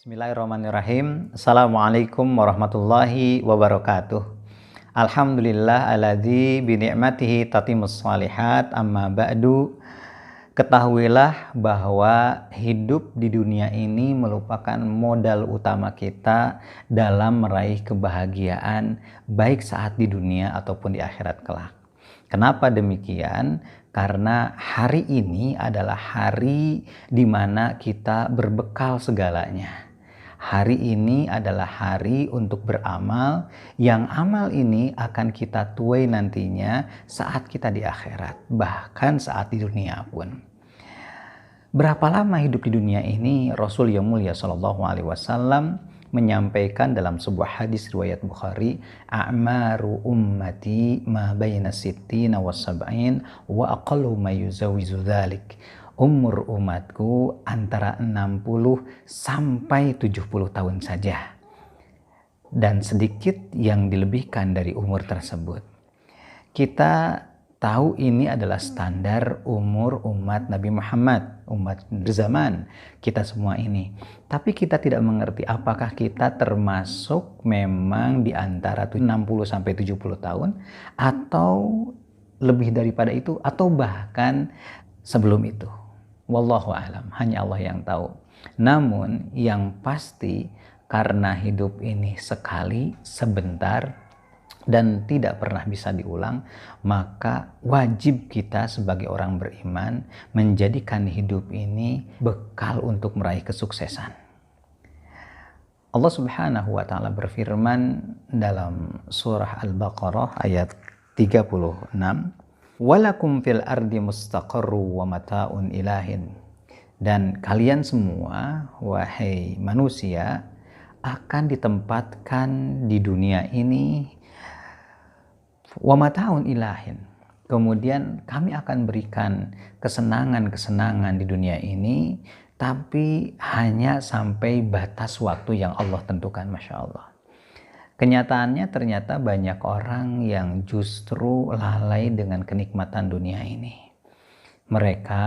Bismillahirrahmanirrahim. Assalamualaikum warahmatullahi wabarakatuh. Alhamdulillah alladzi bi ni'matihi tatimmus shalihat, amma ba'du. Ketahuilah bahwa hidup di dunia ini merupakan modal utama kita dalam meraih kebahagiaan baik saat di dunia ataupun di akhirat kelak. Kenapa demikian? Karena hari ini adalah hari di mana kita berbekal segalanya. Hari ini adalah hari untuk beramal, yang amal ini akan kita tuai nantinya saat kita di akhirat, bahkan saat di dunia pun. Berapa lama hidup di dunia ini? Rasul yang mulia Shallallahu Alaihi Wasallam menyampaikan dalam sebuah hadis riwayat Bukhari, a'maru ummati ma baina sittina wa sab'in wa aqallu ma yuzawizu dzalik. Umur umatku antara 60 sampai 70 tahun saja, dan sedikit yang dilebihkan dari umur tersebut. Kita tahu ini adalah standar umur umat Nabi Muhammad, umat berzaman kita semua ini. Tapi kita tidak mengerti apakah kita termasuk memang di antara 60 sampai 70 tahun atau lebih daripada itu, atau bahkan sebelum itu. Wallahu a'lam, hanya Allah yang tahu. Namun yang pasti, karena hidup ini sekali, sebentar, dan tidak pernah bisa diulang, maka wajib kita sebagai orang beriman menjadikan hidup ini bekal untuk meraih kesuksesan. Allah Subhanahu wa Ta'ala berfirman dalam surah Al-Baqarah ayat 36, walakum fil ardi mustaqarru wa mata'un ilahin. Dan kalian semua, wahai manusia, akan ditempatkan di dunia ini wa mata'un ilahin. Kemudian kami akan berikan kesenangan-kesenangan di dunia ini, tapi hanya sampai batas waktu yang Allah tentukan. Masya Allah. Kenyataannya ternyata banyak orang yang justru lalai dengan kenikmatan dunia ini. Mereka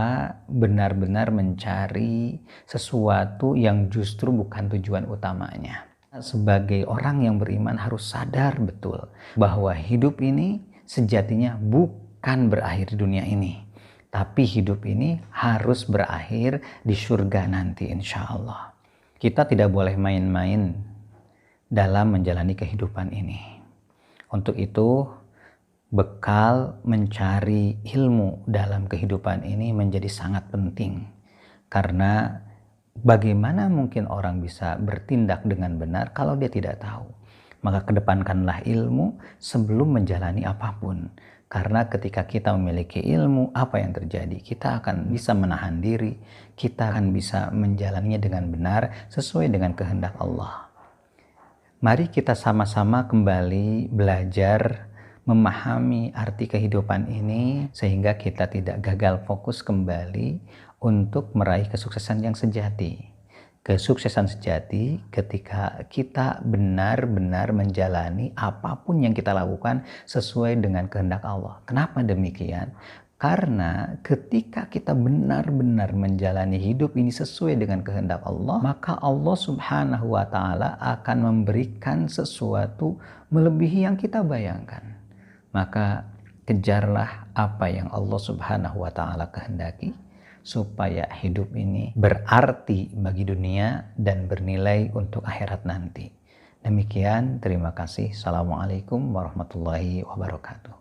benar-benar mencari sesuatu yang justru bukan tujuan utamanya. Sebagai orang yang beriman harus sadar betul bahwa hidup ini sejatinya bukan berakhir di dunia ini. Tapi hidup ini harus berakhir di surga nanti, insya Allah. Kita tidak boleh main-main dalam menjalani kehidupan ini. Untuk itu, bekal mencari ilmu dalam kehidupan ini menjadi sangat penting. Karena bagaimana mungkin orang bisa bertindak dengan benar kalau dia tidak tahu? Maka kedepankanlah ilmu sebelum menjalani apapun. Karena ketika kita memiliki ilmu, apa yang terjadi? Kita akan bisa menahan diri, kita akan bisa menjalaninya dengan benar sesuai dengan kehendak Allah. Mari kita sama-sama kembali belajar memahami arti kehidupan ini sehingga kita tidak gagal fokus kembali untuk meraih kesuksesan yang sejati. Kesuksesan sejati ketika kita benar-benar menjalani apapun yang kita lakukan sesuai dengan kehendak Allah. Kenapa demikian? Karena ketika kita benar-benar menjalani hidup ini sesuai dengan kehendak Allah, maka Allah Subhanahu wa Ta'ala akan memberikan sesuatu melebihi yang kita bayangkan. Maka kejarlah apa yang Allah Subhanahu wa Ta'ala kehendaki, supaya hidup ini berarti bagi dunia dan bernilai untuk akhirat nanti. Demikian, terima kasih. Assalamualaikum warahmatullahi wabarakatuh.